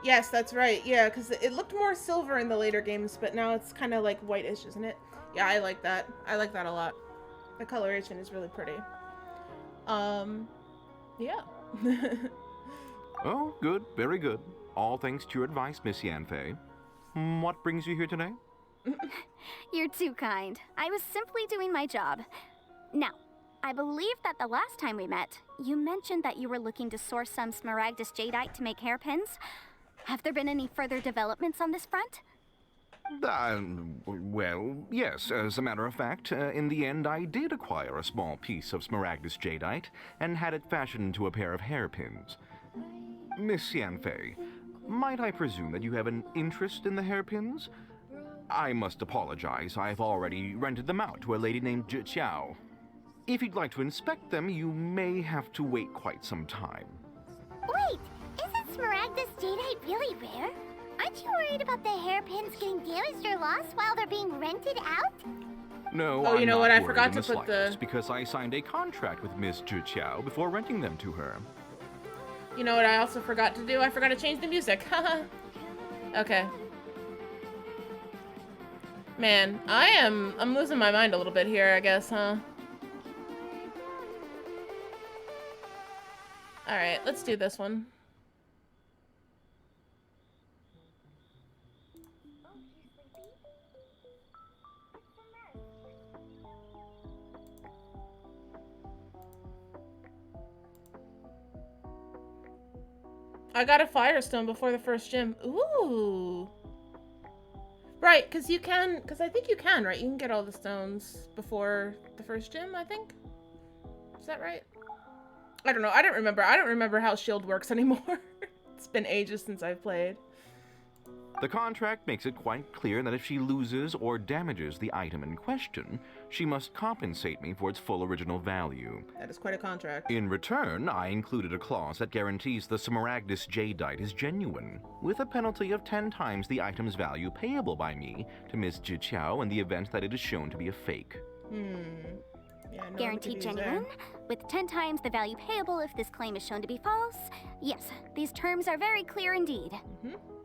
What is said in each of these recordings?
Yes, that's right. Yeah, because it looked more silver in the later games, but now it's kind of like whitish, isn't it? Yeah, I like that. I like that a lot. The coloration is really pretty. Um, yeah. Oh, good, very good. All thanks to your advice, Miss Yanfei. What brings you here today? You're too kind. I was simply doing my job. Now, I believe that the last time we met, you mentioned that you were looking to source some smaragdus jadeite to make hairpins. Have there been any further developments on this front? Well, yes, as a matter of fact, in the end I did acquire a small piece of smaragdus jadeite and had it fashioned into a pair of hairpins. Miss Yanfei, might I presume that you have an interest in the hairpins? I must apologize, I've already rented them out to a lady named Zhi. If you'd like to inspect them, you may have to wait quite some time. Wait, isn't smaragdus jadeite really rare? Aren't you worried about the hairpins getting damaged or lost while they're being rented out? No, Oh, you I'm know not what? I worried forgot in to the put slightest, the. because I signed a contract with Miss Zhi before renting them to her. You know what? I also forgot to do. I forgot to change the music. Haha. Okay. Man, I'm losing my mind a little bit here, I guess, huh? Alright, let's do this one. I got a firestone before the first gym. Ooh. Right, because you can, because I think you can, right? You can get all the stones before the first gym, I think. Is that right? I don't know. I don't remember. I don't remember how shield works anymore. It's been ages since I've played. The contract makes it quite clear that if she loses or damages the item in question, she must compensate me for its full original value. That is quite a contract. In return, I included a clause that guarantees the smaragdus jadeite is genuine, with a penalty of 10 times the item's value payable by me to Miss Zhi in the event that it is shown to be a fake. Yeah, no Guaranteed genuine, with 10 times the value payable if this claim is shown to be false. Yes, these terms are very clear indeed.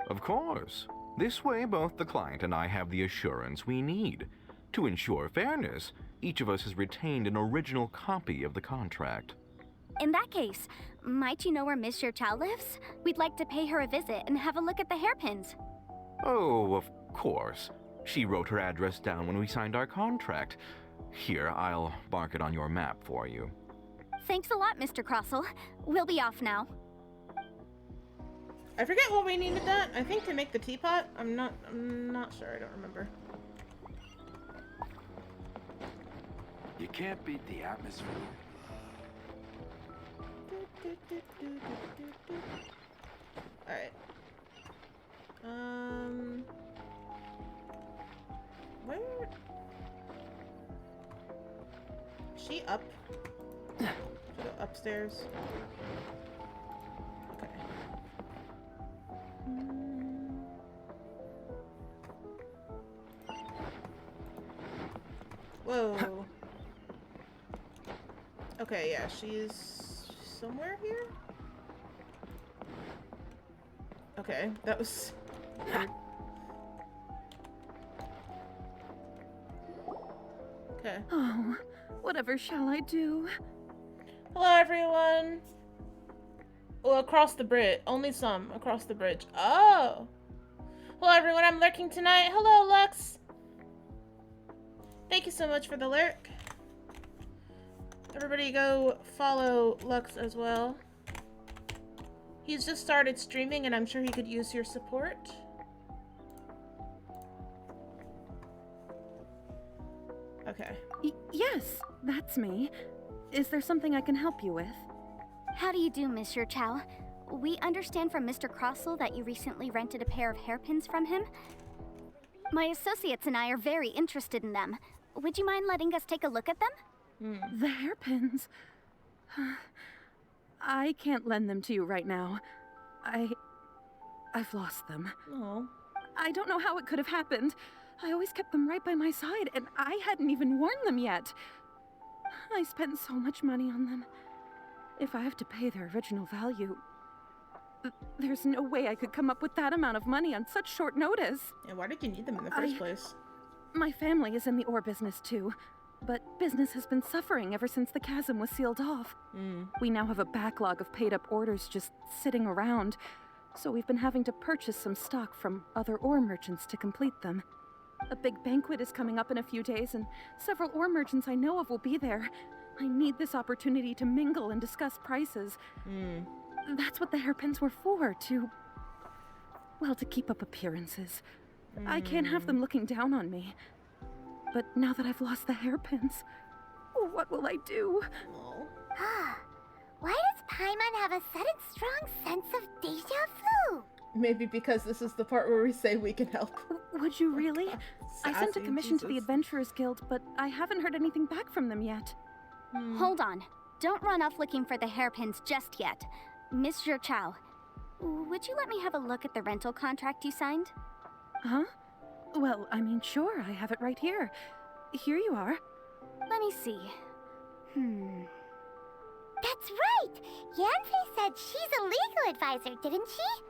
Of course. This way, both the client and I have the assurance we need. To ensure fairness, each of us has retained an original copy of the contract. In that case, might you know where Miss Chow lives? We'd like to pay her a visit and have a look at the hairpins. Oh, of course. She wrote her address down when we signed our contract. Here, I'll mark it on your map for you. Thanks a lot, Mr. Crossell. We'll be off now. I forget what we needed that. I think to make the teapot. I'm not sure. I don't remember. You can't beat the atmosphere. Alright. Where? Is she up? Should go upstairs. Okay. Whoa. Okay, yeah, she's somewhere here? Okay, that was weird. Okay. Oh, whatever shall I do? Hello, everyone. Well, across the bridge. Only some across the bridge. Oh. Hello, everyone. I'm lurking tonight. Hello, Lux. Thank you so much for the lurk. Everybody go follow Lux as well. He's just started streaming and I'm sure he could use your support. Okay. Yes, that's me. Is there something I can help you with? How do you do, Monsieur Chow? We understand from Mr. Crossell that you recently rented a pair of hairpins from him. My associates and I are very interested in them. Would you mind letting us take a look at them? The hairpins. I can't lend them to you right now. I've lost them. Oh. I don't know how it could have happened. I always kept them right by my side, and I hadn't even worn them yet. I spent so much money on them. If I have to pay their original value, There's no way I could come up with that amount of money on such short notice. And why did you need them in the first place? My family is in the ore business too, but business has been suffering ever since the chasm was sealed off. We now have a backlog of paid-up orders just sitting around, so we've been having to purchase some stock from other ore merchants to complete them. A big banquet is coming up in a few days, and several ore merchants I know of will be there. I need this opportunity to mingle and discuss prices. That's what the hairpins were for, to keep up appearances. I can't have them looking down on me. But now that I've lost the hairpins, what will I do? Why does Paimon have a sudden strong sense of deja vu? Maybe because this is the part where we say we can help. Would you really? I sent a Sassy, commission to the Jesus. Adventurers Guild, but I haven't heard anything back from them yet. Hold on. Don't run off looking for the hairpins just yet. Miss Chow, would you let me have a look at the rental contract you signed? Huh? Well, I mean, sure, I have it right here. Here you are. Let me see. That's right! Yanfei said she's a legal advisor, didn't she?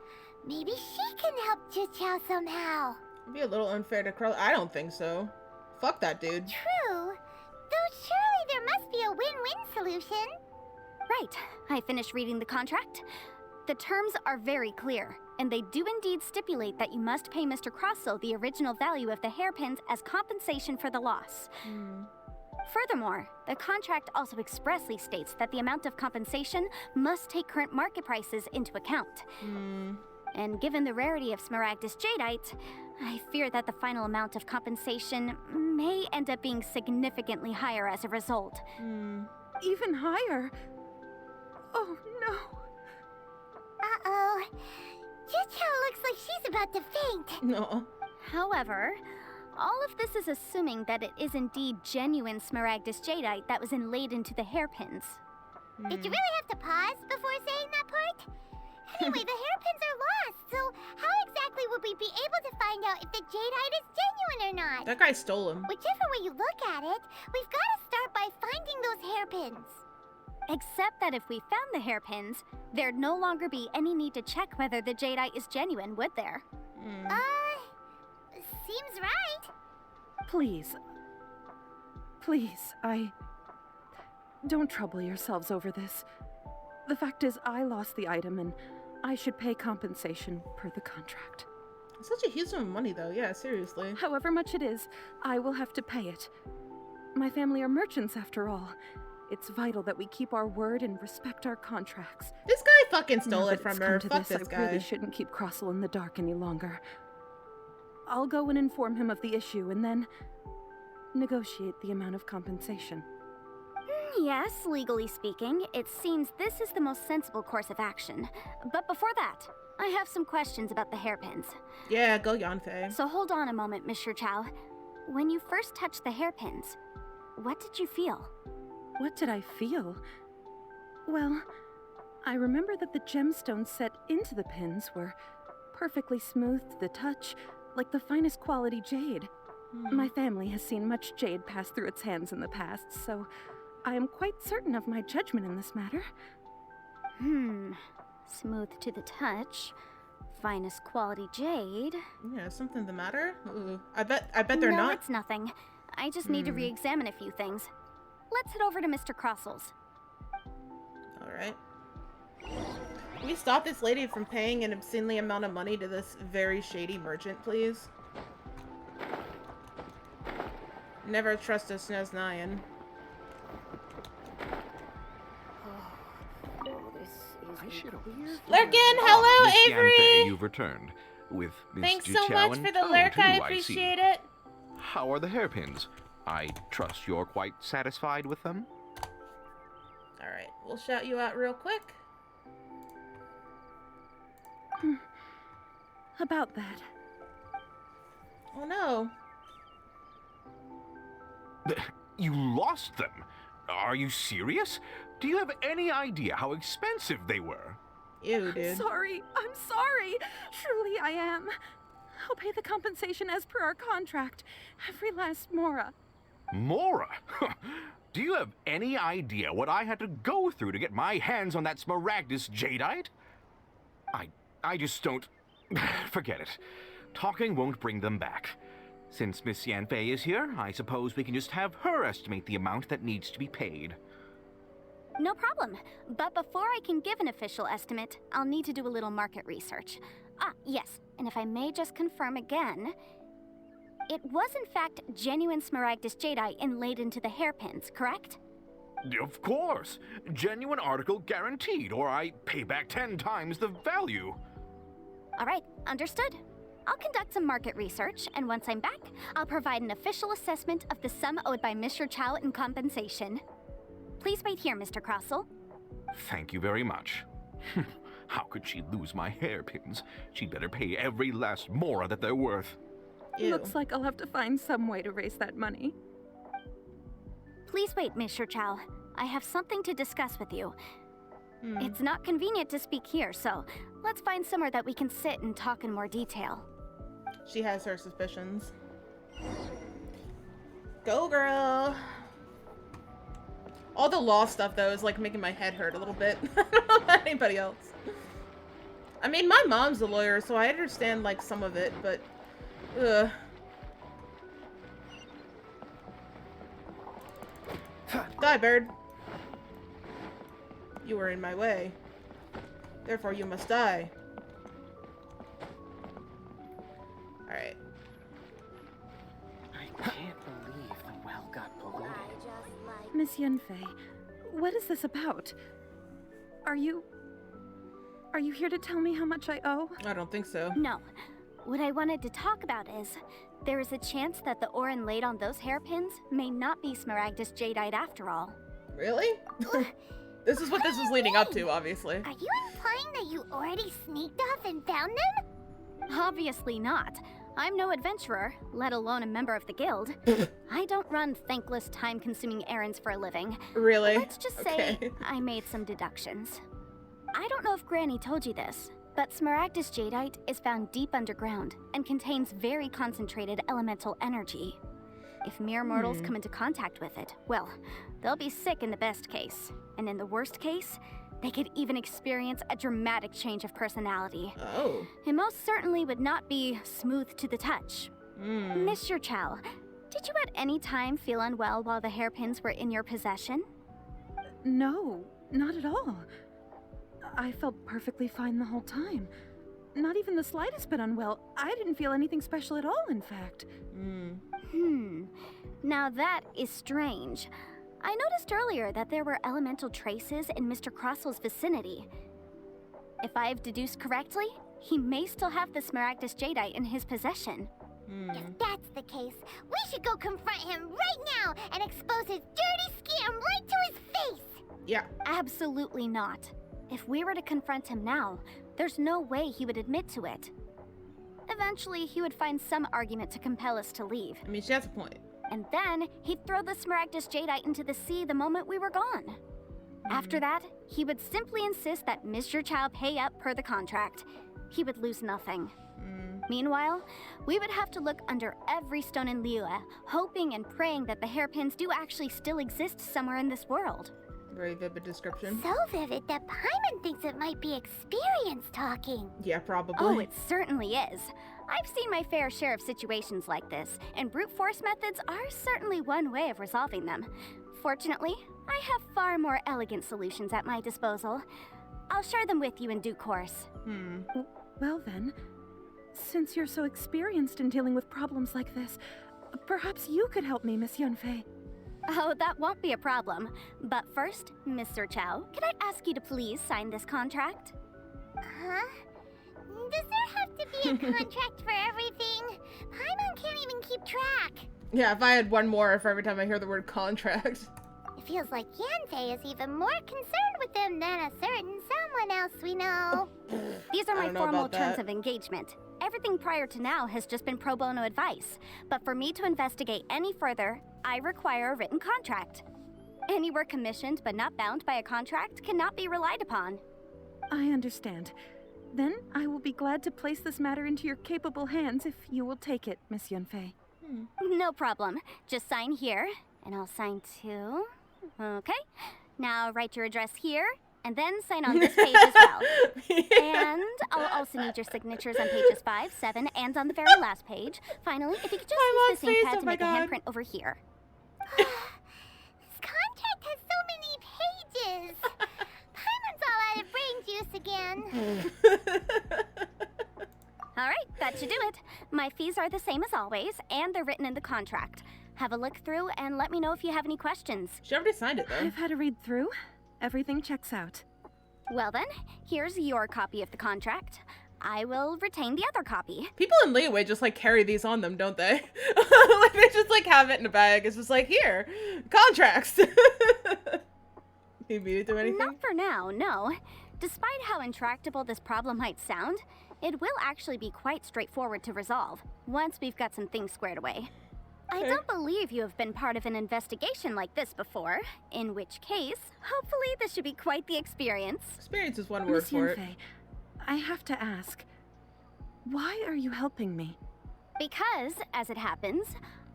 Maybe she can help Juqiao somehow. It'd be a little unfair to Carl. I don't think so. Fuck that dude. True. Though surely there must be a win-win solution. Right. I finished reading the contract. The terms are very clear, and they do indeed stipulate that you must pay Mr. Crossell the original value of the hairpins as compensation for the loss. Furthermore, the contract also expressly states that the amount of compensation must take current market prices into account. And given the rarity of Smaragdus Jadeite, I fear that the final amount of compensation may end up being significantly higher as a result. Even higher? Oh, no. Uh-oh. Juqiao looks like she's about to faint. No. However, all of this is assuming that it is indeed genuine Smaragdus Jadeite that was inlaid into the hairpins. Did you really have to pause before saying that part? Anyway, the hairpins are lost, so how exactly would we be able to find out if the jadeite is genuine or not? That guy stole him. Whichever way you look at it, we've got to start by finding those hairpins. Except that if we found the hairpins, there'd no longer be any need to check whether the jadeite is genuine, would there? Seems right. Please, don't trouble yourselves over this. The fact is, I lost the item and I should pay compensation per the contract. It's such a huge sum of money, though. Yeah, seriously. However much it is, I will have to pay it. My family are merchants, after all. It's vital that we keep our word and respect our contracts. This guy fucking Now stole that it from it's her. come to Fuck this, this I guy. really shouldn't keep Crossell in the dark any longer. I'll go and inform him of the issue and then negotiate the amount of compensation. Yes, legally speaking, it seems this is the most sensible course of action. But before that, I have some questions about the hairpins. Yeah, go Yanfei. So hold on a moment, Miss Chow. When you first touched the hairpins, what did you feel? What did I feel? Well, I remember that the gemstones set into the pins were perfectly smooth to the touch, like the finest quality jade. My family has seen much jade pass through its hands in the past, so I am quite certain of my judgment in this matter. Smooth to the touch, finest quality jade. Yeah, something the matter? Ooh. I bet they're no, not. it's nothing. I just need to re-examine a few things. Let's head over to Mr. Crossell's. Alright. Can we stop this lady from paying an obscenely amount of money to this very shady merchant, please? Never trust a Sneznayan. Lurkin, hello, Miss Avery! Yanfei, you've returned. With Miss Thanks so Juqiao much and for the Tone, lurk, too, I see. appreciate it. How are the hairpins? I trust you're quite satisfied with them? Alright, we'll shout you out real quick. About that. Oh no. You lost them? Are you serious? Do you have any idea how expensive they were? Ew, dude. Sorry, I'm sorry. Truly I am. I'll pay the compensation as per our contract. Every last mora. Mora? Do you have any idea what I had to go through to get my hands on that Smaragdus Jadeite? I just don't... Forget it. Talking won't bring them back. Since Miss Yanfei is here, I suppose we can just have her estimate the amount that needs to be paid. No problem. But before I can give an official estimate, I'll need to do a little market research. Ah, yes. And if I may just confirm again, it was in fact genuine Smaragdus jadeite inlaid into the hairpins, correct? Of course. Genuine article guaranteed, or I pay back 10 times the value. All right, understood. I'll conduct some market research, and once I'm back, I'll provide an official assessment of the sum owed by Mr. Chow in compensation. Please wait here, Mr. Crossell. Thank you very much. How could she lose my hairpins? She'd better pay every last mora that they're worth. Ew. Looks like I'll have to find some way to raise that money. Please wait, Mr. Chow. I have something to discuss with you. It's not convenient to speak here, so let's find somewhere that we can sit and talk in more detail. She has her suspicions. Go, girl. All the law stuff, though, is like making my head hurt a little bit. I don't know about anybody else. I mean, my mom's a lawyer, so I understand, like, some of it, but... Ugh. Die, bird. You were in my way. Therefore, you must die. Alright. I can't believe the well got polluted. Miss Yanfei, what is this about? Are you here to tell me how much I owe? I don't think so. No. What I wanted to talk about is, there is a chance that the ore inlaid on those hairpins may not be Smaragdus jadeite after all. Really? This is what this was leading up to, obviously. Are you implying that you already sneaked off and found them? Obviously not. I'm no adventurer, let alone a member of the guild. I don't run thankless, time-consuming errands for a living. Really? Let's just say I made some deductions. I don't know if Granny told you this, but Smaragdus jadeite is found deep underground and contains very concentrated elemental energy. If mere mortals come into contact with it, well, they'll be sick in the best case. And in the worst case, they could even experience a dramatic change of personality. Oh. It most certainly would not be smooth to the touch. Mr. Chow, did you at any time feel unwell while the hairpins were in your possession? No, not at all. I felt perfectly fine the whole time. Not even the slightest bit unwell. I didn't feel anything special at all, in fact. Now that is strange. I noticed earlier that there were elemental traces in Mr. Crossell's vicinity. If I've deduced correctly, he may still have the Smaragdus jadeite in his possession. If that's the case, we should go confront him right now and expose his dirty scam right to his face! Yeah. Absolutely not. If we were to confront him now, there's no way he would admit to it. Eventually, he would find some argument to compel us to leave. I mean, she has a point. And then, he'd throw the Smaragdus jadeite into the sea the moment we were gone. After that, he would simply insist that Mr. Chow pay up per the contract. He would lose nothing. Meanwhile, we would have to look under every stone in Liyue, hoping and praying that the hairpins do actually still exist somewhere in this world. Very vivid description. So vivid that Paimon thinks it might be experience talking. Yeah, probably. Oh, it certainly is. I've seen my fair share of situations like this, and brute force methods are certainly one way of resolving them. Fortunately, I have far more elegant solutions at my disposal. I'll share them with you in due course. Well then, since you're so experienced in dealing with problems like this, perhaps you could help me, Miss Yanfei. Oh, that won't be a problem. But first, Mr. Chow, can I ask you to please sign this contract? Huh? Does there have to be a contract for everything? Paimon can't even keep track. Yeah, if I had one more for every time I hear the word contract. It feels like Yanfei is even more concerned with them than a certain someone else we know. These are I my don't know formal about terms that. of engagement. Everything prior to now has just been pro bono advice. But for me to investigate any further, I require a written contract. Any work commissioned but not bound by a contract cannot be relied upon. I understand. Then I will be glad to place this matter into your capable hands if you will take it, Miss Yanfei. No problem. Just sign here, and I'll sign too. Okay. Now write your address here, And then sign on this page as well. And I'll also need your signatures on pages 5, 7, and on the very last page. Finally, if you could just use this ink pad to make a handprint over here. This contract has so many pages. Paimon's all out of brain juice again. All right, that should do it. My fees are the same as always, and they're written in the contract. Have a look through and let me know if you have any questions. She already signed it, though. I've had a read through. Everything checks out. Well then, here's your copy of the contract. I will retain the other copy. People in Leeway just like carry these on them, don't they? Like they just like have it in a bag. It's just like, here, contracts. You beat it to anything? Not for now, no. Despite how intractable this problem might sound, it will actually be quite straightforward to resolve once we've got some things squared away. I don't believe you have been part of an investigation like this before, in which case, hopefully this should be quite the experience. Experience is one word Miss for it. Yanfei, I have to ask, why are you helping me? Because, as it happens,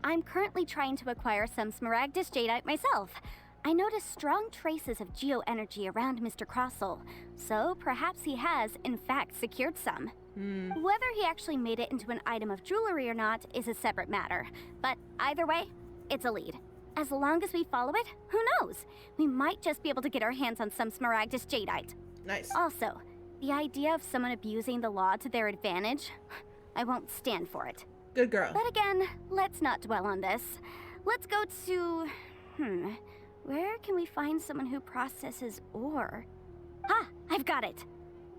I'm currently trying to acquire some Smaragdus Jadeite myself. I noticed strong traces of geoenergy around Mr. Crossell, so perhaps he has, in fact, secured some. Whether he actually made it into an item of jewelry or not is a separate matter, but either way, it's a lead. As long as we follow it, who knows? We might just be able to get our hands on some Smaragdus Jadeite. Nice. Also, the idea of someone abusing the law to their advantage, I won't stand for it. Good girl. But again, let's not dwell on this. Let's go to... where can we find someone who processes ore? Ah, I've got it.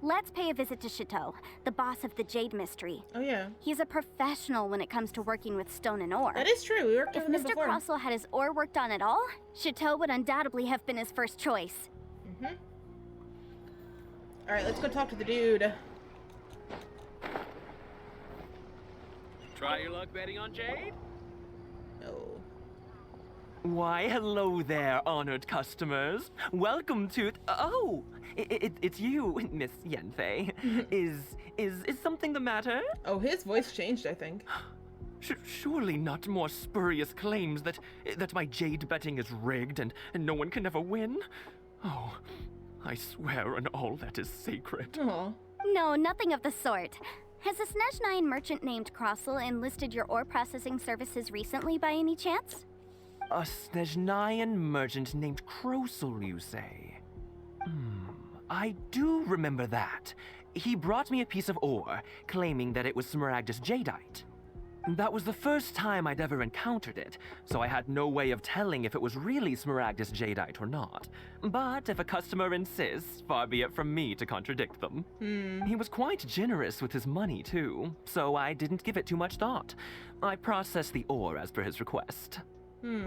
Let's pay a visit to Chateau, the boss of the Jade Mystery. Oh yeah. He's a professional when it comes to working with stone and ore. That is true. We worked If with him Mr. before. Crossell had his ore worked on at all, Chateau would undoubtedly have been his first choice. All right, let's go talk to the dude. Try your luck betting on Jade? No. Why, hello there, honored customers. Welcome to... Oh, it's you, Miss Yanfei. Is something the matter? Oh, his voice changed, I think. Surely not more spurious claims that my jade betting is rigged and no one can ever win? Oh, I swear on all that is sacred. Aw. No, nothing of the sort. Has a Snezhnyan merchant named Crossell enlisted your ore processing services recently by any chance? A Snezhnyan merchant named Crossell, you say? I do remember that. He brought me a piece of ore, claiming that it was Smaragdus Jadeite. That was the first time I'd ever encountered it, so I had no way of telling if it was really Smaragdus Jadeite or not. But if a customer insists, far be it from me to contradict them. He was quite generous with his money, too, so I didn't give it too much thought. I processed the ore as per his request. Do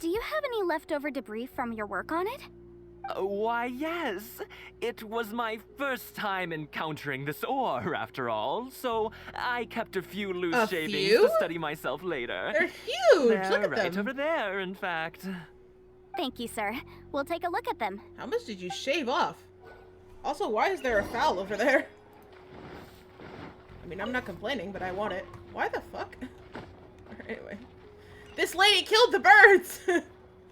you have any leftover debris from your work on it? Why, yes. It was my first time encountering this ore, after all, so I kept a few loose shavings to study myself later. They're huge! They're Look at right them. over there, in fact. Thank you, sir. We'll take a look at them. How much did you shave off? Also, why is there a fowl over there? I mean, I'm not complaining, but I want it. Why the fuck? Anyway. This lady killed the birds!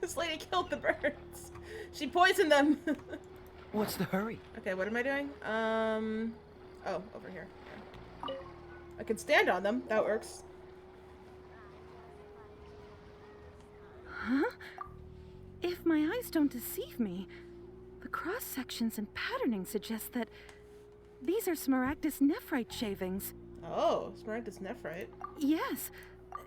This lady killed the birds. She poisoned them. What's the hurry? Okay, what am I doing? Oh, over here. Yeah. I can stand on them. That works. Huh? If my eyes don't deceive me, the cross-sections and patterning suggest that these are Smaragdus nephrite shavings. Oh, Smaragdus nephrite. Yes.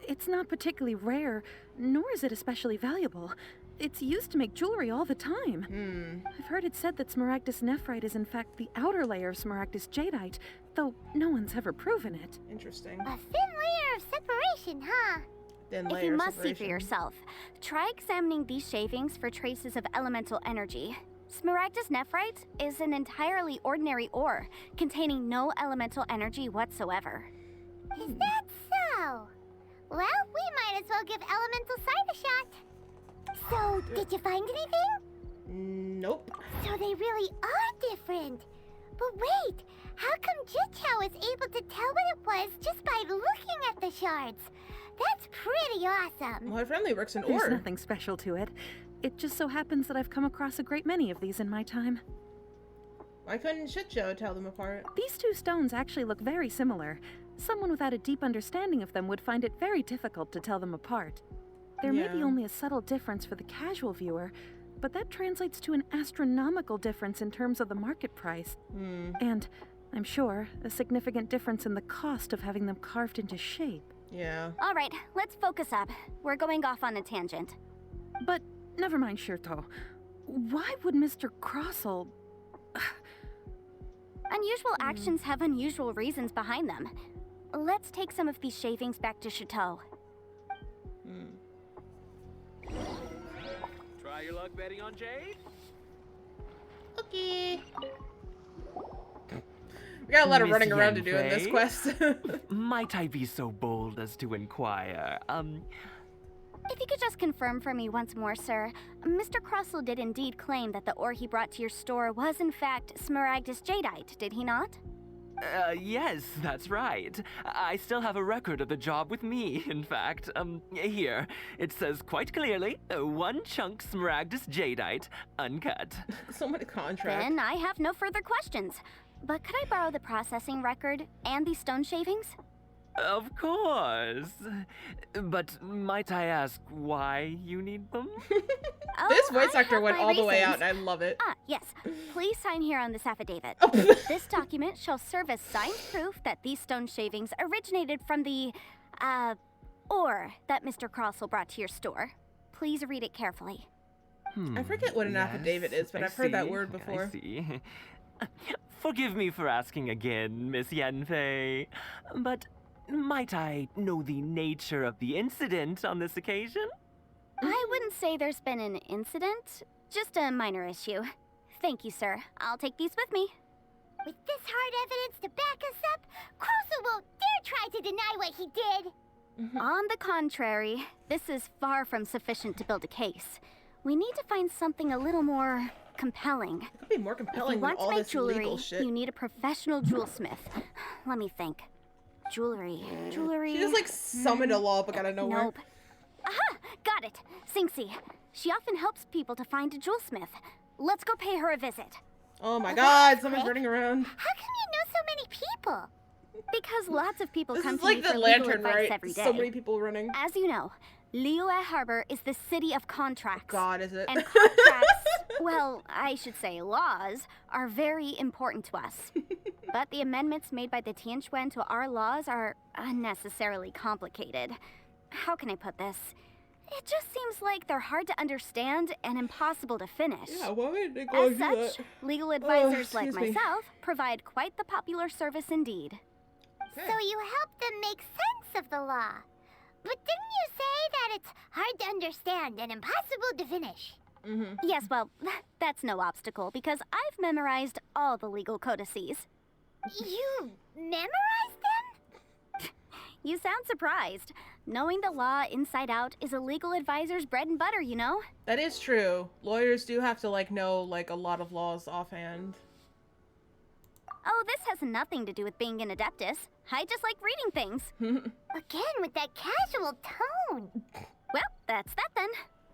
It's not particularly rare, nor is it especially valuable. It's used to make jewelry all the time. I've heard it said that Smaragdus nephrite is in fact the outer layer of Smaragdus jadeite, though no one's ever proven it. Interesting. A thin layer of separation, huh? Thin If layer you of must see for separation. yourself, try examining these shavings for traces of elemental energy. Smaragdus nephrite is an entirely ordinary ore, containing no elemental energy whatsoever. Is that so? Well, we might as well give Elemental Sight a shot. So, did you find anything? Nope. So they really are different. But wait, how come Jichao is able to tell what it was just by looking at the shards? That's pretty awesome. Well, her family works in There's ore. nothing special to it. It just so happens that I've come across a great many of these in my time. Why couldn't Shit Show tell them apart? These two stones actually look very similar. Someone without a deep understanding of them would find it very difficult to tell them apart. There may be Yeah. only a subtle difference for the casual viewer, but that translates to an astronomical difference in terms of the market price. And, I'm sure, a significant difference in the cost of having them carved into shape. Yeah. All right, let's focus up. We're going off on a tangent. But, never mind, Shirto. Why would Mr. Crossell... Unusual actions have unusual reasons behind them. Let's take some of these shavings back to Chateau. Try your luck betting on Jade? Okay. We got a lot of Miss running around to do in this Yanfei? quest. Might I be so bold as to inquire, If you could just confirm for me once more, sir. Mr. Crossell did indeed claim that the ore he brought to your store was in fact Smaragdus Jadeite, did he not? Yes, that's right. I still have a record of the job with me, in fact. Here. It says quite clearly, 1 chunk Smaragdus Jadeite, uncut. So many contracts. Then I have no further questions. But could I borrow the processing record and these stone shavings? Of course. But might I ask why you need them? This Oh, voice I actor have went my all the way out, reasons. and I love it. Ah, yes. Please sign here on this affidavit. This document shall serve as signed proof that these stone shavings originated from the, ore that Mr. Crossell brought to your store. Please read it carefully. I forget what an Yes, affidavit is, but I I've heard that see, word before. I see. Forgive me for asking again, Miss Yanfei, but might I know the nature of the incident on this occasion? I wouldn't say there's been an incident, just a minor issue. Thank you, sir. I'll take these with me. With this hard evidence to back us up, Crossell won't dare try to deny what he did. On the contrary, this is far from sufficient to build a case. We need to find something a little more compelling. It could be more If you compelling than want to all make this jewelry, legal shit. you need a professional jewelsmith. Let me think. Jewelry. She just like summoned a law book out of nowhere. Nope. Aha! Got it! Singxi. She often helps people to find a jewelsmith. Let's go pay her a visit. Oh my Oh, god, that's someone's quick. running around. How come you know so many people? Because lots of people This come is to me like for the legal lantern, advice right? every day. So many people running. As you know, Liyue Harbor is the city of contracts. God, is it? And contracts, well, I should say laws, are very important to us. But the amendments made by the Tianquan to our laws are unnecessarily complicated. How can I put this? It just seems like they're hard to understand and impossible to finish. Yeah, why would they go As do such, that? legal advisors like excuse me. myself provide quite the popular service indeed. Okay. So you help them make sense of the law. But didn't you say that it's hard to understand and impossible to finish? Yes, well, that's no obstacle because I've memorized all the legal codices. You memorized them? You sound surprised. Knowing the law inside out is a legal advisor's bread and butter, you know? That is true. Lawyers do have to like know like a lot of laws offhand. Oh, this has nothing to do with being an adeptus. I just like reading things. Again with that casual tone. Well, that's that then.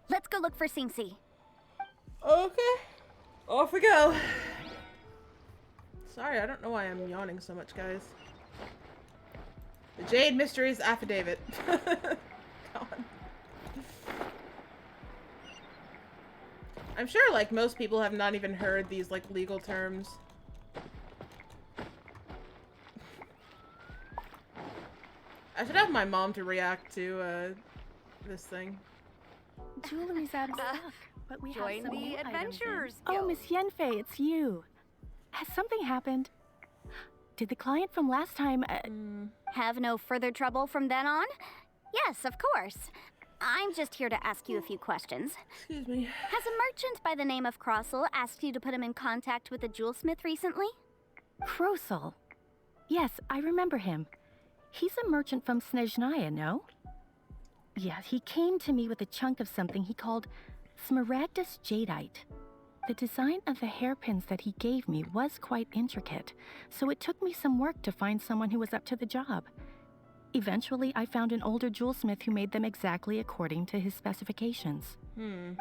Let's go look for Singxi. Okay. Off we go. Sorry, I don't know why I'm yawning so much, guys. The Jade Mysteries Affidavit. God. I'm sure like most people have not even heard these like legal terms. I should have my mom to react to this thing. Jewelry's out of stock, but we Join have some the new items in. Adventurers Oh, Guild. Miss Yanfei, it's you. Has something happened? Did the client from last time... Have no further trouble from then on? Yes, of course. I'm just here to ask you a few questions. Excuse me. Has a merchant by the name of Crossell asked you to put him in contact with a jewelsmith recently? Crossell? Yes, I remember him. He's a merchant from Snezhnaya, no? Yeah, he came to me with a chunk of something he called Smaragdus Jadeite. The design of the hairpins that he gave me was quite intricate, so it took me some work to find someone who was up to the job. Eventually, I found an older jewelsmith who made them exactly according to his specifications.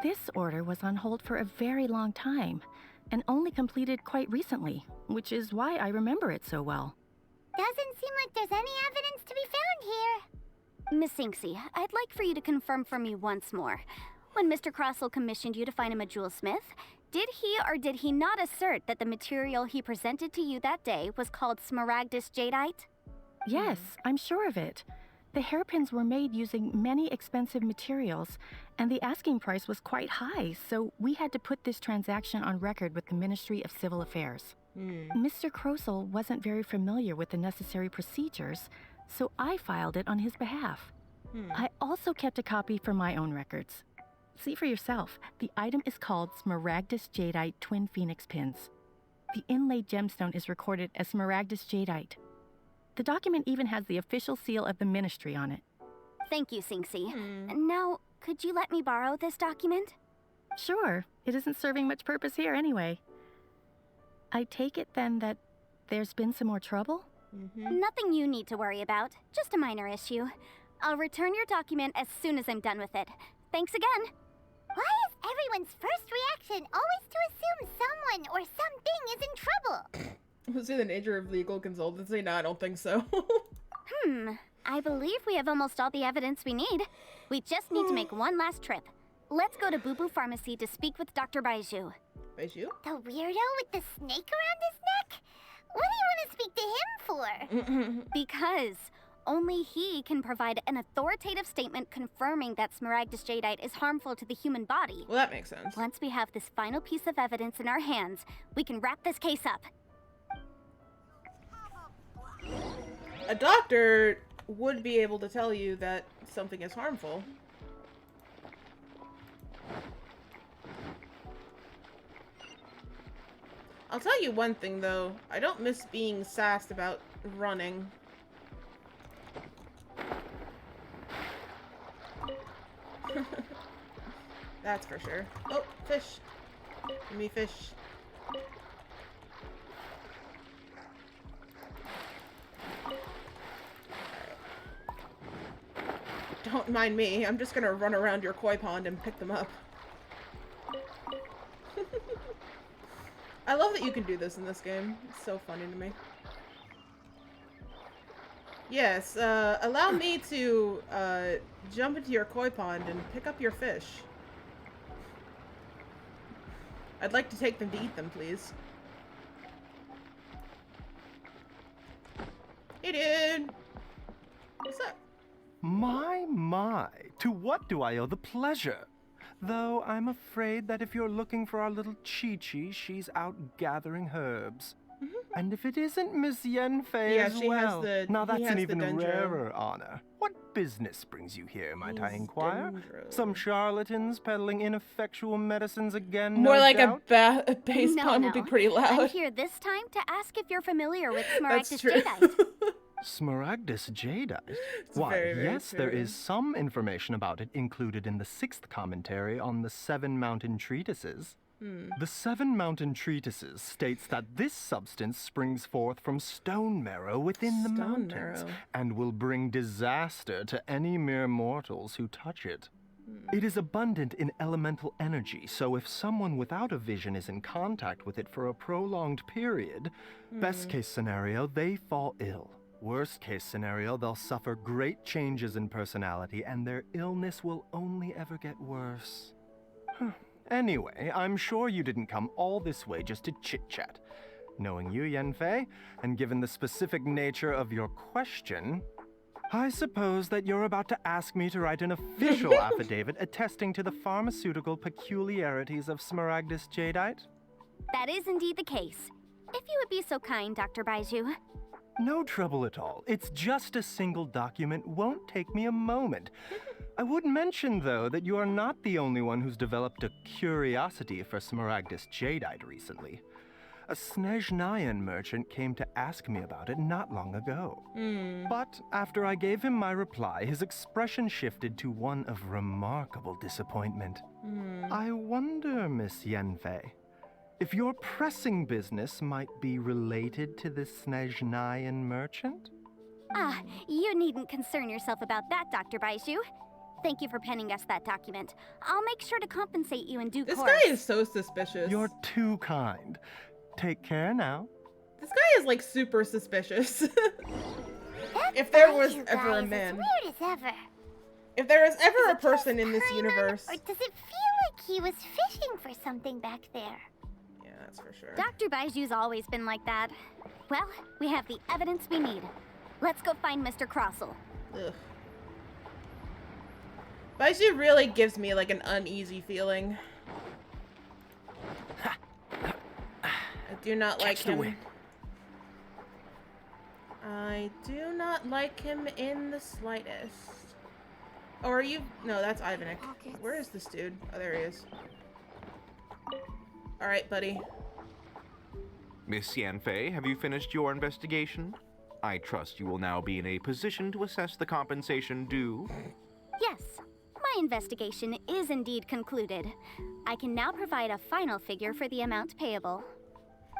This order was on hold for a very long time, and only completed quite recently, which is why I remember it so well. Doesn't seem like there's any evidence to be found here. Miss Inksy, I'd like for you to confirm for me once more. When Mr. Crossell commissioned you to find him a jewelsmith, did he or did he not assert that the material he presented to you that day was called smaragdus jadeite? Yes, I'm sure of it. The hairpins were made using many expensive materials, and the asking price was quite high, so we had to put this transaction on record with the Ministry of Civil Affairs. Mr. Crossell wasn't very familiar with the necessary procedures, so I filed it on his behalf. I also kept a copy for my own records. See for yourself, the item is called Smaragdus Jadeite Twin Phoenix Pins. The inlaid gemstone is recorded as Smaragdus Jadeite. The document even has the official seal of the ministry on it. Thank you, Sinksy. Now, could you let me borrow this document? Sure, it isn't serving much purpose here anyway. I take it then that there's been some more trouble? Nothing you need to worry about, just a minor issue. I'll return your document as soon as I'm done with it. Thanks again. Why is everyone's first reaction always to assume someone or something is in trouble? Was it the nature of legal consultancy? No, I don't think so. I believe we have almost all the evidence we need. We just need to make one last trip. Let's go to Boo Boo Pharmacy to speak with Dr. Baiju. Baiju? The weirdo with the snake around his neck? What do you want to speak to him for? Because only he can provide an authoritative statement confirming that smaragdus jadeite is harmful to the human body. Well, that makes sense. Once we have this final piece of evidence in our hands, we can wrap this case up. A doctor would be able to tell you that something is harmful. I'll tell you one thing, though. I don't miss being sassed about running. That's for sure. Oh, fish. Give me fish. Don't mind me. I'm just gonna run around your koi pond and pick them up. I love that you can do this in this game. It's so funny to me. Yes, allow me to jump into your koi pond and pick up your fish. I'd like to take them to eat them, please. Hey, dude! What's up? My, to what do I owe the pleasure? Though I'm afraid that if you're looking for our little Chi-Chi, she's out gathering herbs. And if it isn't Miss Yanfei Yeah, as she has well, the- now he that's has an the even dendro. rarer honor. What business brings you here, might I He's inquire? dendro. Some charlatans peddling ineffectual medicines again, More no like doubt? a bass pun would be pretty I'm loud. here this time to ask if you're familiar with That's smaragdus true. jadeite. Smaragdus jadeite? It's Why, very, very yes, there true. is some information about it included in the 6th commentary on the 7 Mountain Treatises. The 7 Mountain Treatises states that this substance springs forth from stone marrow within the Stone mountains marrow. and will bring disaster to any mere mortals who touch it. It is abundant in elemental energy, so if someone without a vision is in contact with it for a prolonged period, best case scenario, they fall ill. Worst case scenario, they'll suffer great changes in personality and their illness will only ever get worse. Anyway, I'm sure you didn't come all this way just to chit-chat. Knowing you, Yanfei, and given the specific nature of your question, I suppose that you're about to ask me to write an official affidavit attesting to the pharmaceutical peculiarities of smaragdus jadeite? That is indeed the case. If you would be so kind, Dr. Baiju. No trouble at all. It's just a single document. Won't take me a moment. I would mention, though, that you are not the only one who's developed a curiosity for smaragdus jadeite recently. A Snezhnayan merchant came to ask me about it not long ago. But after I gave him my reply, his expression shifted to one of remarkable disappointment. I wonder, Miss Yanfei, if your pressing business might be related to this Snezhnayan merchant? You needn't concern yourself about that, Dr. Baiju. Thank you for penning us that document. I'll make sure to compensate you in due This course. guy is so suspicious. You're too kind. Take care now. This guy is like super suspicious. If there was You ever a guys, man. As weird as ever. If there was ever Is a it person just in this Paimon, universe. Or does it feel like he was fishing for something back there? Yeah, that's for sure. Dr. Baiju's always been like that. Well, we have the evidence we need. Let's go find Mr. Crossell. Ugh. Baiju really gives me like an uneasy feeling. I do not like him. I do not like him in the slightest. Oh, are you? No, that's Ivanek. Where is this dude? Oh, there he is. Alright, buddy. Miss Yanfei, have you finished your investigation? I trust you will now be in a position to assess the compensation due. Yes, my investigation is indeed concluded. I can now provide a final figure for the amount payable.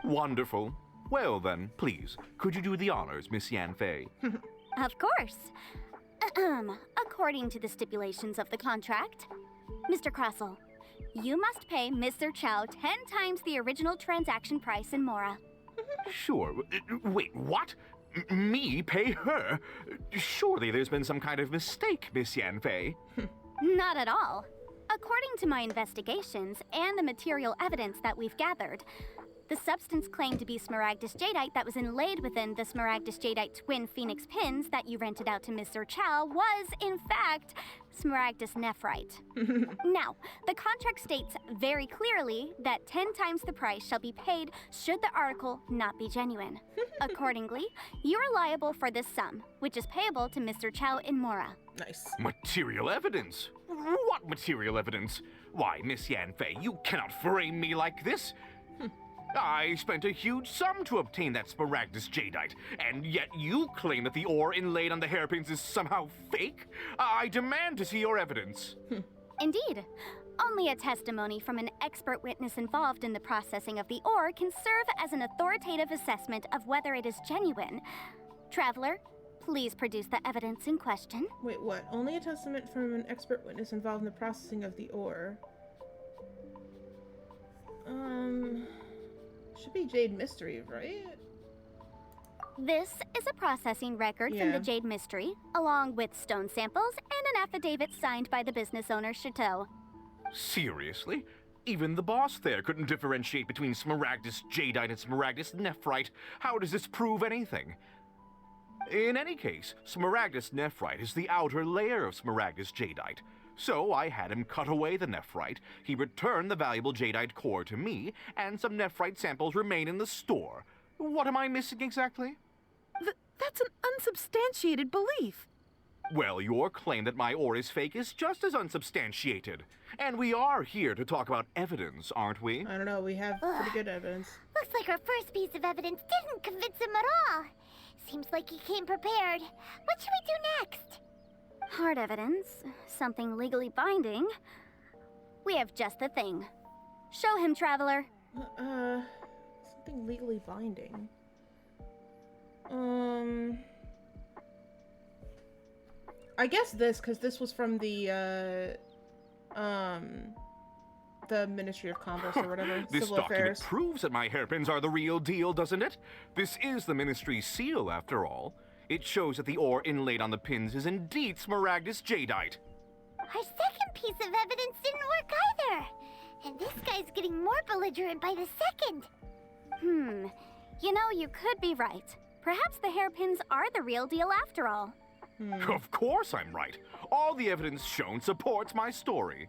Wonderful. Well then, please, could you do the honors, Miss Yanfei? Of course. According to the stipulations of the contract, Mr. Crossell, you must pay Mr. Chow 10 times the original transaction price in Mora. Sure. Wait, what? Me pay her? Surely there's been some kind of mistake, Miss Yanfei. Not at all. According to my investigations and the material evidence that we've gathered, the substance claimed to be smaragdus jadeite that was inlaid within the smaragdus jadeite twin phoenix pins that you rented out to Mr. Chow was, in fact, smaragdus nephrite. Now, the contract states very clearly that 10 times the price shall be paid should the article not be genuine. Accordingly, you are liable for this sum, which is payable to Mr. Chow in Mora. Nice. Material evidence? What material evidence? Why, Miss Yanfei, you cannot frame me like this. I spent a huge sum to obtain that smaragdus jadeite, and yet you claim that the ore inlaid on the hairpins is somehow fake? I demand to see your evidence. Indeed. Only a testimony from an expert witness involved in the processing of the ore can serve as an authoritative assessment of whether it is genuine. Traveler, please produce the evidence in question. Wait, what? Only a testament from an expert witness involved in the processing of the ore. Should be Jade Mystery, right? This is a processing record from the Jade Mystery, along with stone samples and an affidavit signed by the business owner, Chateau. Seriously? Even the boss there couldn't differentiate between smaragdus jadeite and smaragdus nephrite. How does this prove anything? In any case, smaragdus nephrite is the outer layer of smaragdus jadeite. So I had him cut away the nephrite, he returned the valuable jadeite core to me, and some nephrite samples remain in the store. What am I missing exactly? That's an unsubstantiated belief. Well, your claim that my ore is fake is just as unsubstantiated. And we are here to talk about evidence, aren't we? I don't know, we have pretty good evidence. Looks like our first piece of evidence didn't convince him at all. Seems like he came prepared. What should we do next? Hard evidence, something legally binding. We have just the thing. Show him, Traveler. Something legally binding. I guess this, because this was from the Ministry of Commerce or whatever. This Civil document Affairs. proves that my hairpins are the real deal, doesn't it? This is the Ministry's seal, after all. It shows that the ore inlaid on the pins is indeed smaragdus jadeite. Our second piece of evidence didn't work either. And this guy's getting more belligerent by the second. You know, you could be right. Perhaps the hairpins are the real deal after all. Of course I'm right. All the evidence shown supports my story.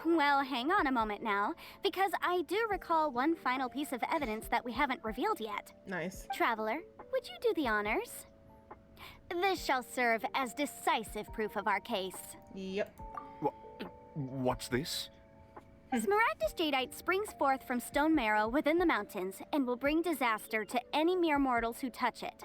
Well, hang on a moment now, because I do recall one final piece of evidence that we haven't revealed yet. Nice. Traveler, would you do the honors? This shall serve as decisive proof of our case. Yep. What's this? Smaragdus jadeite springs forth from stone marrow within the mountains and will bring disaster to any mere mortals who touch it.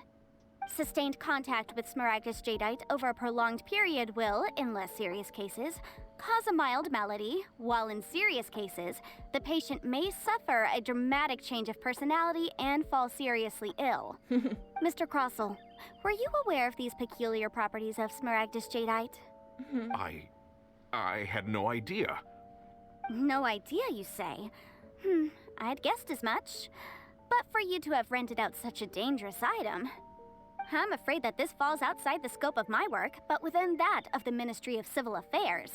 Sustained contact with Smaragdus jadeite over a prolonged period will, in less serious cases, cause a mild malady, while in serious cases, the patient may suffer a dramatic change of personality and fall seriously ill. Mr. Crossell, were you aware of these peculiar properties of Smaragdus jadeite? I had no idea. No idea, you say? I'd guessed as much. But for you to have rented out such a dangerous item, I'm afraid that this falls outside the scope of my work, but within that of the Ministry of Civil Affairs.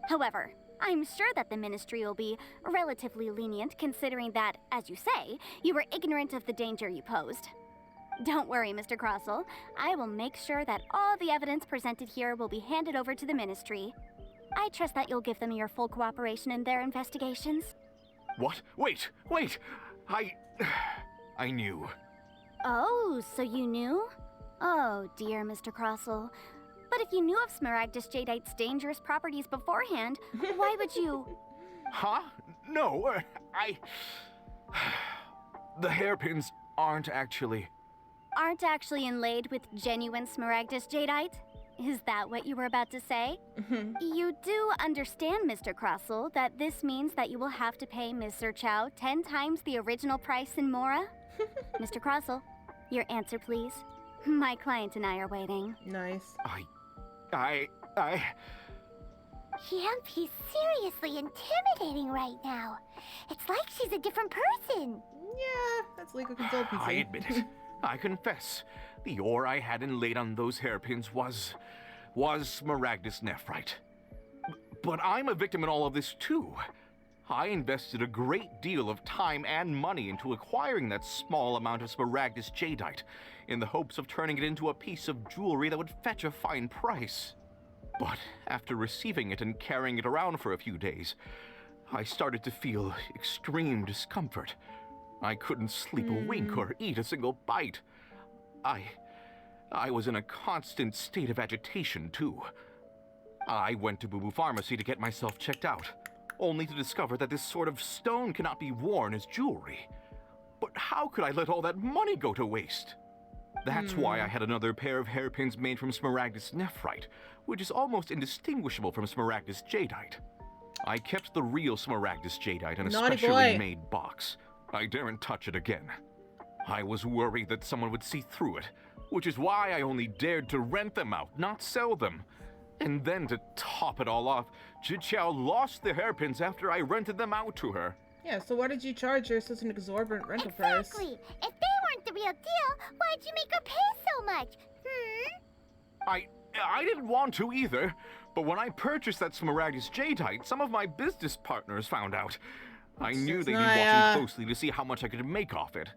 However, I'm sure that the Ministry will be relatively lenient considering that, as you say, you were ignorant of the danger you posed. Don't worry, Mr. Crossell. I will make sure that all the evidence presented here will be handed over to the Ministry. I trust that you'll give them your full cooperation in their investigations. What? Wait! I knew. Oh, so you knew? Oh, dear Mr. Crossell. But if you knew of Smaragdus jadeite's dangerous properties beforehand, why would you... Huh? No, The hairpins aren't actually inlaid with genuine Smaragdus jadeite? Is that what you were about to say? You do understand, Mr. Crossell, that this means that you will have to pay Ms. Sir Chow 10 times the original price in Mora? Mr. Crossell, your answer, please. My client and I are waiting. Nice. Yanfei's seriously intimidating right now. It's like she's a different person. Yeah, that's legal consultancy. I admit it. I confess. The ore I had inlaid on those hairpins was Smaragdus nephrite. But I'm a victim in all of this too. I invested a great deal of time and money into acquiring that small amount of Smaragdus jadeite in the hopes of turning it into a piece of jewelry that would fetch a fine price. But after receiving it and carrying it around for a few days, I started to feel extreme discomfort. I couldn't sleep a wink or eat a single bite. I was in a constant state of agitation, too. I went to Boo Boo Pharmacy to get myself checked out, only to discover that this sort of stone cannot be worn as jewelry. But how could I let all that money go to waste? That's why I had another pair of hairpins made from Smaragdus nephrite, which is almost indistinguishable from Smaragdus jadeite. I kept the real Smaragdus jadeite in a specially made box. I daren't touch it again. I was worried that someone would see through it, which is why I only dared to rent them out, not sell them. And then to top it all off, Jiqiao lost the hairpins after I rented them out to her. Yeah, so why did you charge her such an exorbitant rental price? Exactly. If they weren't the real deal, why'd you make her pay so much? I didn't want to either, but when I purchased that Smaragdus jadeite, some of my business partners found out. I knew they'd be watching closely to see how much I could make off it.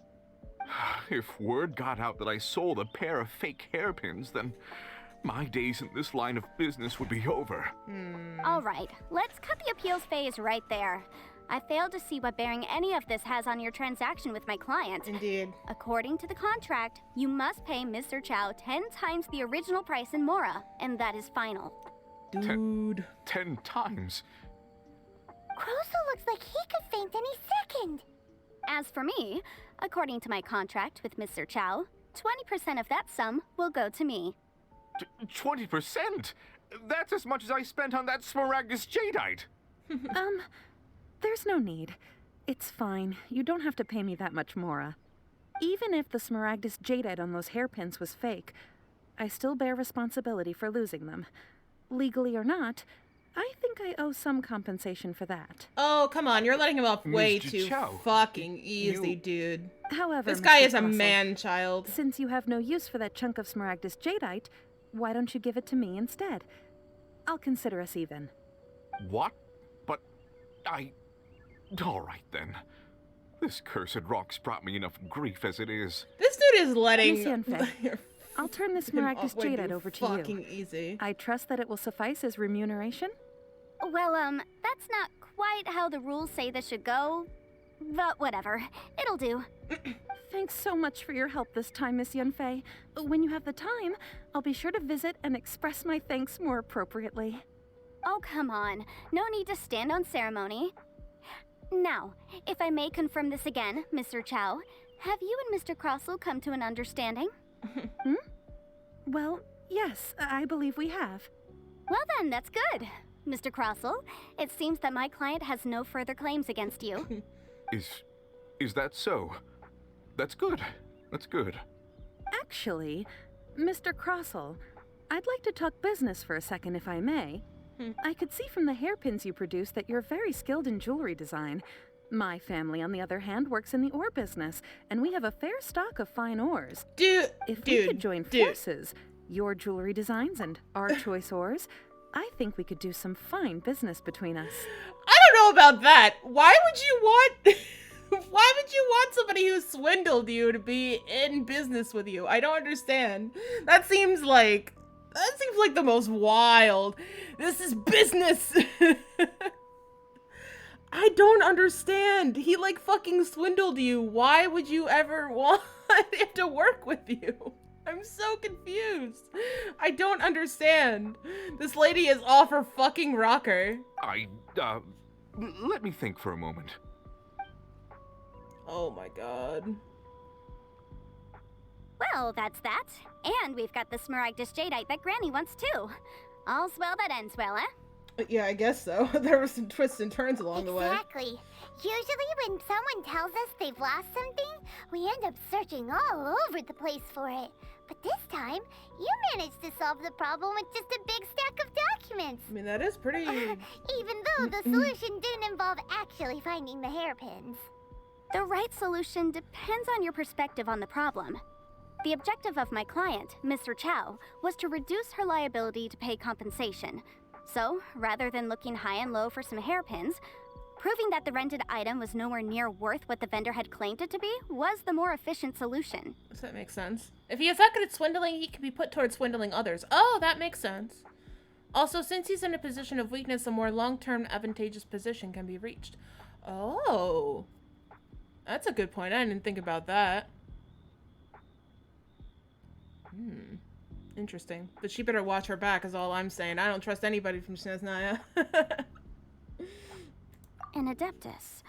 If word got out that I sold a pair of fake hairpins, then my days in this line of business would be over. All right, let's cut the appeals phase right there. I failed to see what bearing any of this has on your transaction with my client. Indeed. According to the contract, you must pay Mr. Chow 10 times the original price in Mora, and that is final. Dude. 10 times? Crossell looks like he could faint any second. As for me, according to my contract with Mr. Chow, 20% of that sum will go to me. 20%? That's as much as I spent on that Smaragdus jadeite. There's no need. It's fine. You don't have to pay me that much, Mora. Even if the Smaragdus jadeite on those hairpins was fake, I still bear responsibility for losing them. Legally or not, I think I owe some compensation for that. Oh, come on. You're letting him off way Mr. too Chow, fucking easy, dude. However, This guy Mr. is a Crossell, man-child. Since you have no use for that chunk of Smaragdus jadeite, why don't you give it to me instead? I'll consider us even. What? But all right then. This cursed rock's brought me enough grief as it is. This dude is letting... Miss Yanfei, I'll turn this Smaragdus jadeite over to you. Fucking easy. I trust that it will suffice as remuneration? Well, that's not quite how the rules say this should go. But whatever. It'll do. Thanks so much for your help this time, Miss Yanfei. When you have the time, I'll be sure to visit and express my thanks more appropriately. Oh, come on. No need to stand on ceremony. Now, if I may confirm this again, Mr. Chow, have you and Mr. Crossell come to an understanding? Well, yes, I believe we have. Well then, that's good. Mr. Crossell, it seems that my client has no further claims against you. Is that so? That's good. That's good. Actually, Mr. Crossell, I'd like to talk business for a second if I may. I could see from the hairpins you produce that you're very skilled in jewelry design. My family, on the other hand, works in the ore business, and we have a fair stock of fine ores. If we could join forces, your jewelry designs and our choice ores, I think we could do some fine business between us. I don't know about that. Why would you want... Why would you want somebody who swindled you to be in business with you? I don't understand. That seems like the most wild. This is business. I don't understand. He like fucking swindled you. Why would you ever want him to work with you? I'm so confused. I don't understand. This lady is off her fucking rocker. Let me think for a moment. Oh my god. Well, that's that. And we've got the Smaragdus Jadeite that Granny wants too. All's well that ends well, eh? Yeah, I guess so. There were some twists and turns along the way. Exactly. Usually when someone tells us they've lost something, we end up searching all over the place for it. But this time, you managed to solve the problem with just a big stack of documents. I mean, that is pretty... Even though the solution didn't involve actually finding the hairpins. The right solution depends on your perspective on the problem. The objective of my client, Mr. Chow, was to reduce her liability to pay compensation. So, rather than looking high and low for some hairpins, proving that the rented item was nowhere near worth what the vendor had claimed it to be was the more efficient solution. Does that make sense? If he is that good at swindling, he can be put towards swindling others. Oh, that makes sense. Also, since he's in a position of weakness, a more long-term advantageous position can be reached. Oh. That's a good point. I didn't think about that. Interesting. But she better watch her back is all I'm saying. I don't trust anybody from Snezhnaya. An Adeptus.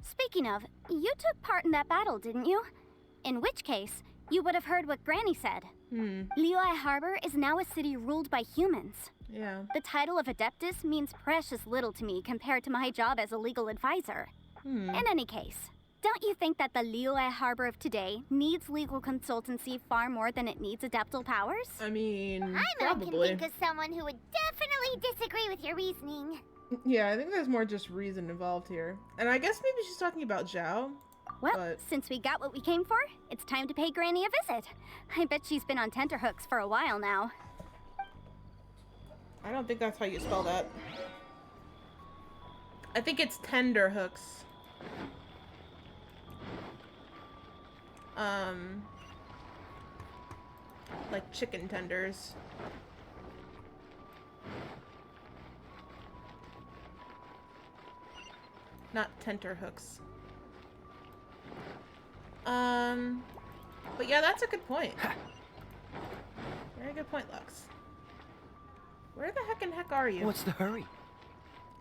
Speaking of, you took part in that battle, didn't you? In which case, you would have heard what Granny said. Liyue Harbor is now a city ruled by humans. Yeah. The title of Adeptus means precious little to me compared to my job as a legal advisor. In any case, don't you think that the Liyue Harbor of today needs legal consultancy far more than it needs adeptal powers? I mean, I probably. can think of someone who would definitely disagree with your reasoning. Yeah, I think there's more just reason involved here. And I guess maybe she's talking about Zhao. Well, since we got what we came for, it's time to pay Granny a visit. I bet she's been on tenterhooks for a while now. I don't think that's how you spell that. I think it's tender hooks. Like chicken tenders. Not tenterhooks. But yeah, that's a good point. Very good point, Lux. Where the heck are you? What's the hurry?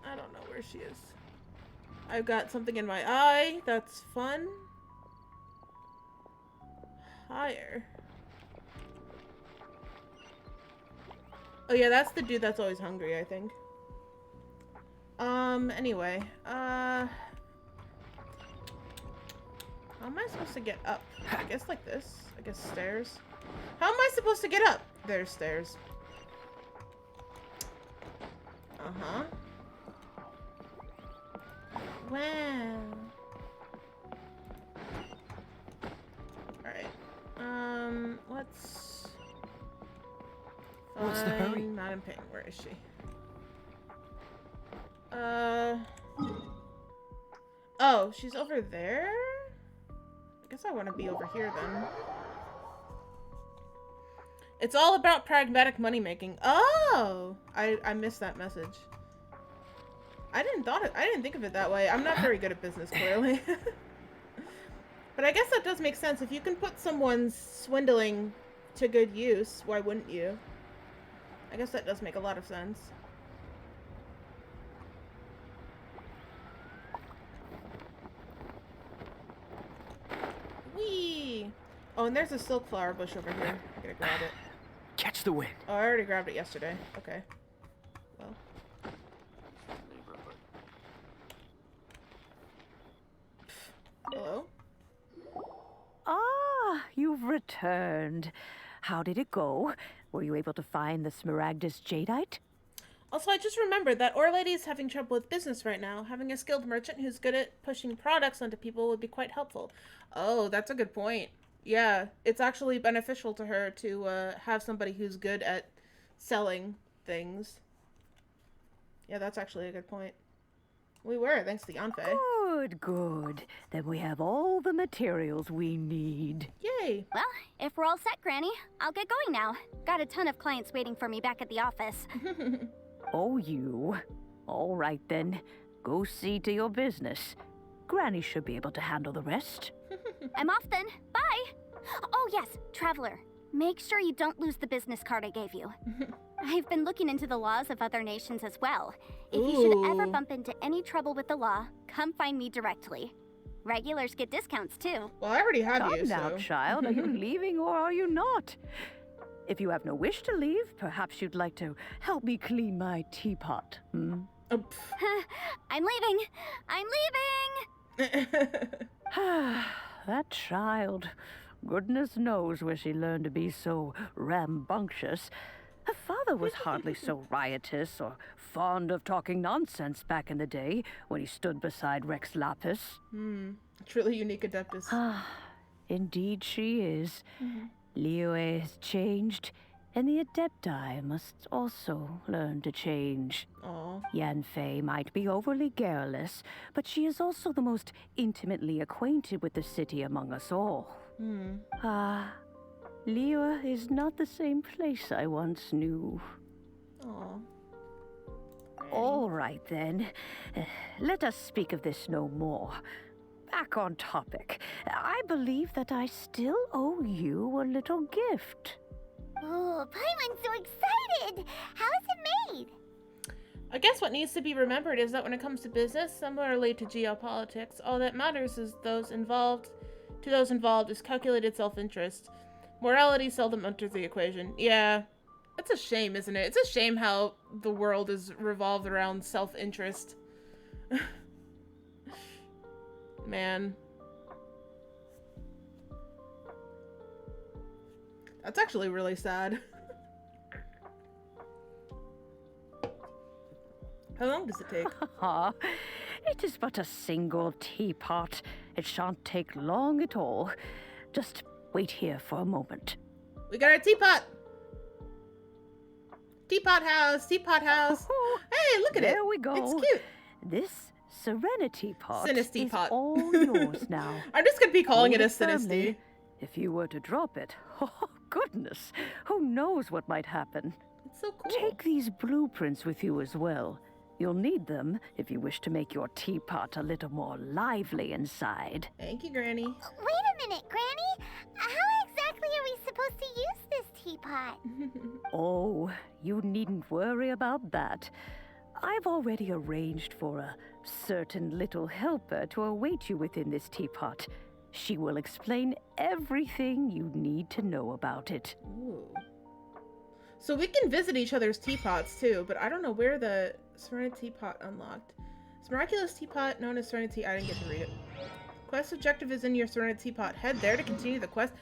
I don't know where she is. I've got something in my eye. That's fun. Higher. Oh yeah, that's the dude that's always hungry, I think. Anyway. How am I supposed to get up? I guess like this. I guess stairs. How am I supposed to get up? There's stairs. Uh-huh. Wow. Alright. What's the hurry? Not in pain. Where is she? Oh, she's over there? I guess I want to be over here then. It's all about pragmatic money making. Oh! I missed that message. I didn't think of it that way. I'm not very good at business, clearly. But I guess that does make sense. If you can put someone's swindling to good use, why wouldn't you? I guess that does make a lot of sense. Whee! Oh, and there's a silk flower bush over here. I'm gonna grab it. Catch the wind. Oh, I already grabbed it yesterday. Okay. Well. Hello? Ah, you've returned. How did it go? Were you able to find the Smaragdus Jadeite? Also, I just remembered that Ore Lady is having trouble with business right now. Having a skilled merchant who's good at pushing products onto people would be quite helpful. Oh, that's a good point. Yeah, it's actually beneficial to her to have somebody who's good at selling things. Yeah, that's actually a good point. We were, thanks to Yanfei. Good, good. Then we have all the materials we need. Yay! Well, if we're all set, Granny, I'll get going now. Got a ton of clients waiting for me back at the office. Oh, you. All right, then. Go see to your business. Granny should be able to handle the rest. I'm off then. Bye! Oh, yes, Traveler. Make sure you don't lose the business card I gave you. I've been looking into the laws of other nations as well. If you should ever bump into any trouble with the law, come find me directly. Regulars get discounts too. Well, I already have you, Come now, so... child. Are you leaving or are you not? If you have no wish to leave, perhaps you'd like to help me clean my teapot, hmm? I'm leaving! I'm leaving! That child. Goodness knows where she learned to be so rambunctious. Her father was hardly so riotous or fond of talking nonsense back in the day when he stood beside Rex Lapis. Truly unique Adeptus. Indeed she is. Liyue has changed, and the Adepti must also learn to change. Aww. Yanfei might be overly garrulous, but she is also the most intimately acquainted with the city among us all. Liyue is not the same place I once knew. Aww. All right, then. Let us speak of this no more. Back on topic. I believe that I still owe you a little gift. Oh, Paimon's so excited! How is it made? I guess what needs to be remembered is that when it comes to business, similarly to geopolitics, all that matters is those involved is calculated self-interest. Morality seldom enters the equation. Yeah, it's a shame, isn't it? It's a shame how the world is revolved around self-interest. Man. That's actually really sad. How long does it take? It is but a single teapot. It shan't take long at all. Just wait here for a moment. We got our teapot! Teapot house! Teapot house! Hey, look at it! There we go. It's cute! This Serenity pot Sinisty is pot. all yours now. I'm just gonna be calling Hold it a firmly. Sinisty. If you were to drop it, oh goodness, who knows what might happen. It's so cool. Take these blueprints with you as well. You'll need them if you wish to make your teapot a little more lively inside. Thank you, Granny. Wait a minute, Granny! How exactly are we supposed to use this teapot? Oh, you needn't worry about that. I've already arranged for a certain little helper to await you within this teapot. She will explain everything you need to know about it. Ooh. So we can visit each other's teapots too, but I don't know where the Serenity Teapot unlocked. This miraculous teapot known as Serenity, I didn't get to read it. Quest objective is in your Serenity Teapot. Head there to continue the quest.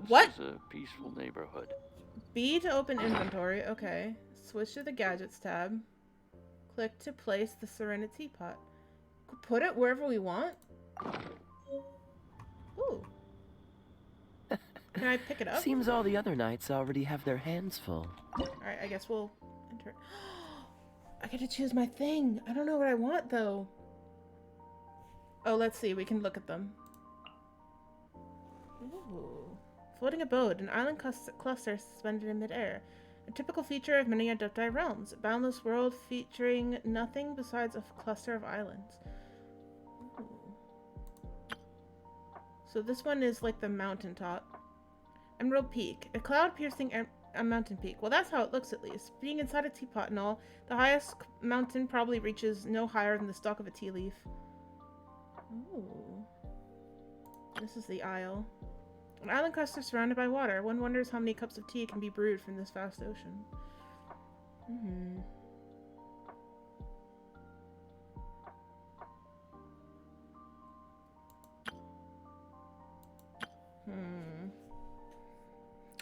What? This is a peaceful neighborhood. B to open inventory. Okay. Switch to the gadgets tab. Click to place the Serenity Teapot. Put it wherever we want. Ooh. Can I pick it up? Seems all the other knights already have their hands full. Alright, I guess we'll enter it. I get to choose my thing. I don't know what I want, though. Oh, let's see. We can look at them. Ooh. Floating abode. An island cluster suspended in midair. A typical feature of many Adepti realms. A boundless world featuring nothing besides a cluster of islands. Ooh. So this one is like the mountaintop. Emerald Peak. A cloud-piercing a mountain peak. Well, that's how it looks, at least. Being inside a teapot and all, the highest mountain probably reaches no higher than the stalk of a tea leaf. Ooh. This is the isle. An island cluster surrounded by water. One wonders how many cups of tea can be brewed from this vast ocean.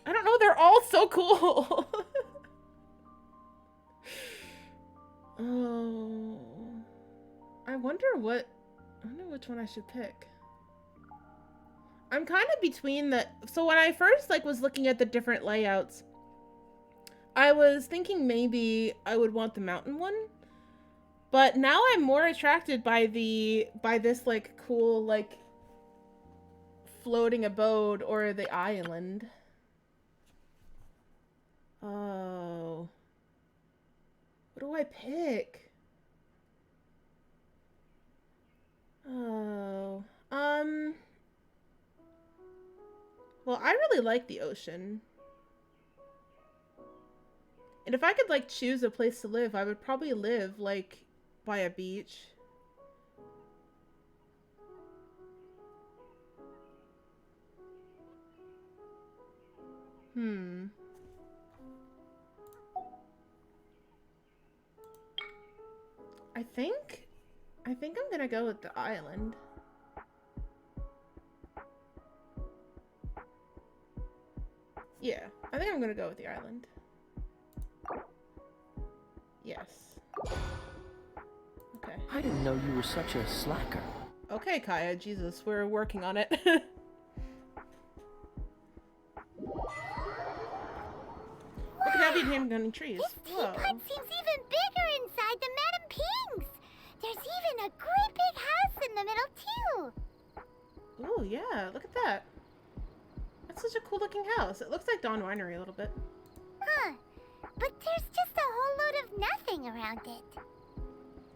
I don't know, they're all so cool. Oh. I wonder which one I should pick. I'm kind of between the... So when I first was looking at the different layouts, I was thinking maybe I would want the mountain one. But now I'm more attracted by this cool floating abode or the island. Oh. What do I pick? Oh. Well, I really like the ocean. And if I could choose a place to live, I would probably live by a beach. I think I'm gonna go with the island. Yeah, I think I'm gonna go with the island. Yes. Okay. I didn't know you were such a slacker. Okay, Kaya, Jesus, we're working on it. Look at how big him trees. This teapot seems even bigger inside than Madame Ping's. There's even a great big house in the middle, too. Ooh, yeah, look at that. That's such a cool looking house. It looks like Dawn Winery a little bit. Huh. But there's just a whole load of nothing around it.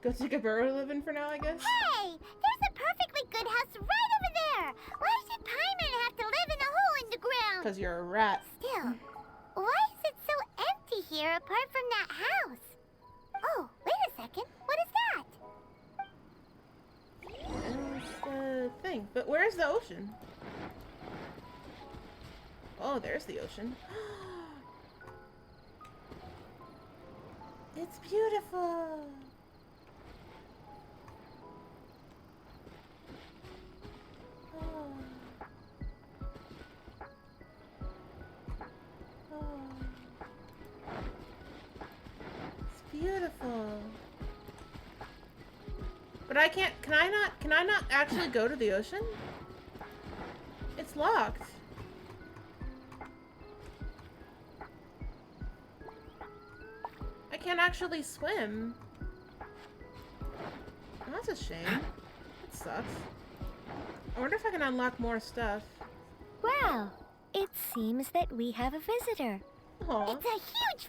Go take a burrow to live in for now, I guess? Hey! There's a perfectly good house right over there! Why should Paimon have to live in a hole in the ground? Because you're a rat. Still, why is it so empty here apart from that house? Oh, wait a second. What is that? It's the thing. But where's the ocean? Oh, there's the ocean. It's beautiful. Oh. Oh. It's beautiful. But I can't, can I not actually go to the ocean? It's locked. I can't actually swim. Oh, that's a shame. That sucks. I wonder if I can unlock more stuff. Well, it seems that we have a visitor. Aww. It's a huge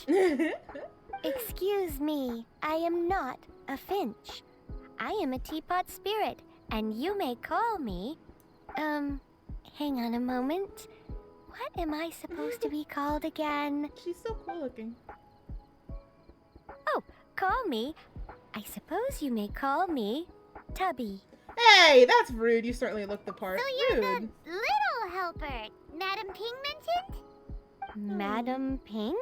finch! Excuse me, I am not a finch. I am a teapot spirit, and you may call me... hang on a moment. What am I supposed to be called again? She's so cool looking. Oh, call me. I suppose you may call me Tubby. Hey, that's rude. You certainly look the part. So you're Rude. the little helper Madame Ping mentioned? Madam Ping?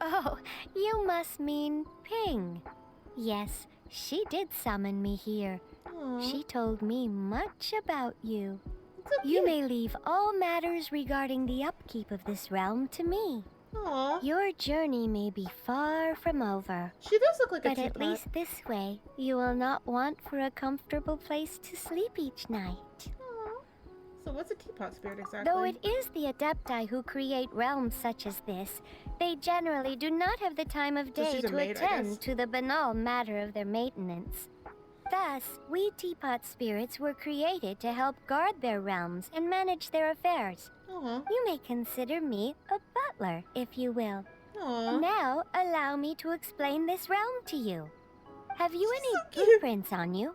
Oh, you must mean Ping. Yes, she did summon me here. Aw. She told me much about you. So You cute. may leave all matters regarding the upkeep of this realm to me. Aw. Your journey may be far from over, She does look like a but teapot. at least this way, you will not want for a comfortable place to sleep each night. Aw. So what's a teapot spirit exactly? Though it is the Adepti who create realms such as this, they generally do not have the time of So day she's a to maid, I guess. attend to the banal matter of their maintenance. Thus, we teapot spirits were created to help guard their realms and manage their affairs. Aw. You may consider me a butler, if you will. Aw. Now, allow me to explain this realm to you. Have you She's any so cute. blueprints on you?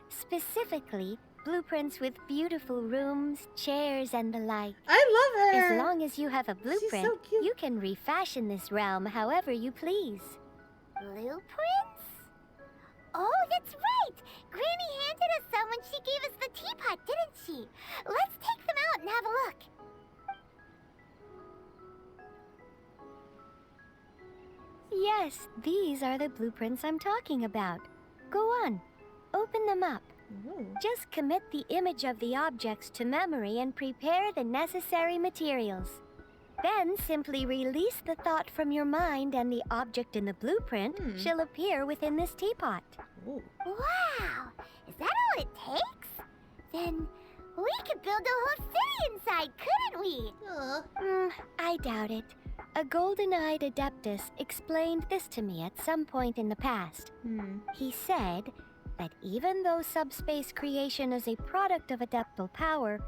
Specifically, blueprints with beautiful rooms, chairs, and the like. I love her. As long as you have a blueprint, so cute. you can refashion this realm however you please. Blueprints? Oh, that's right! Granny handed us some when she gave us the teapot, didn't she? Let's take them out and have a look. Yes, these are the blueprints I'm talking about. Go on, open them up. Just commit the image of the objects to memory and prepare the necessary materials. Then simply release the thought from your mind and the object in the blueprint shall appear within this teapot. Ooh. Wow! Is that all it takes? Then we could build a whole city inside, couldn't we? I doubt it. A golden-eyed adeptus explained this to me at some point in the past. He said that even though subspace creation is a product of adeptal power,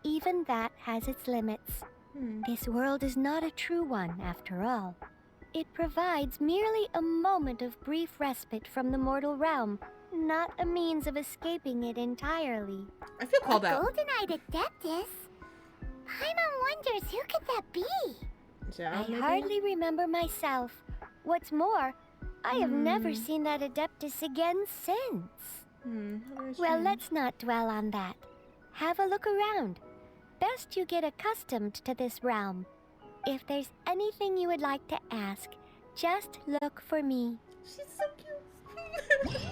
even that has its limits. This world is not a true one, after all. It provides merely a moment of brief respite from the mortal realm, not a means of escaping it entirely. I feel called out. Golden-eyed adeptus? Paimon wonders who could that be? Yeah, I hardly remember myself. What's more, I have never seen that adeptus again since. Well, let's not dwell on that. Have a look around. Best you get accustomed to this realm. If there's anything you would like to ask, just look for me. She's so cute.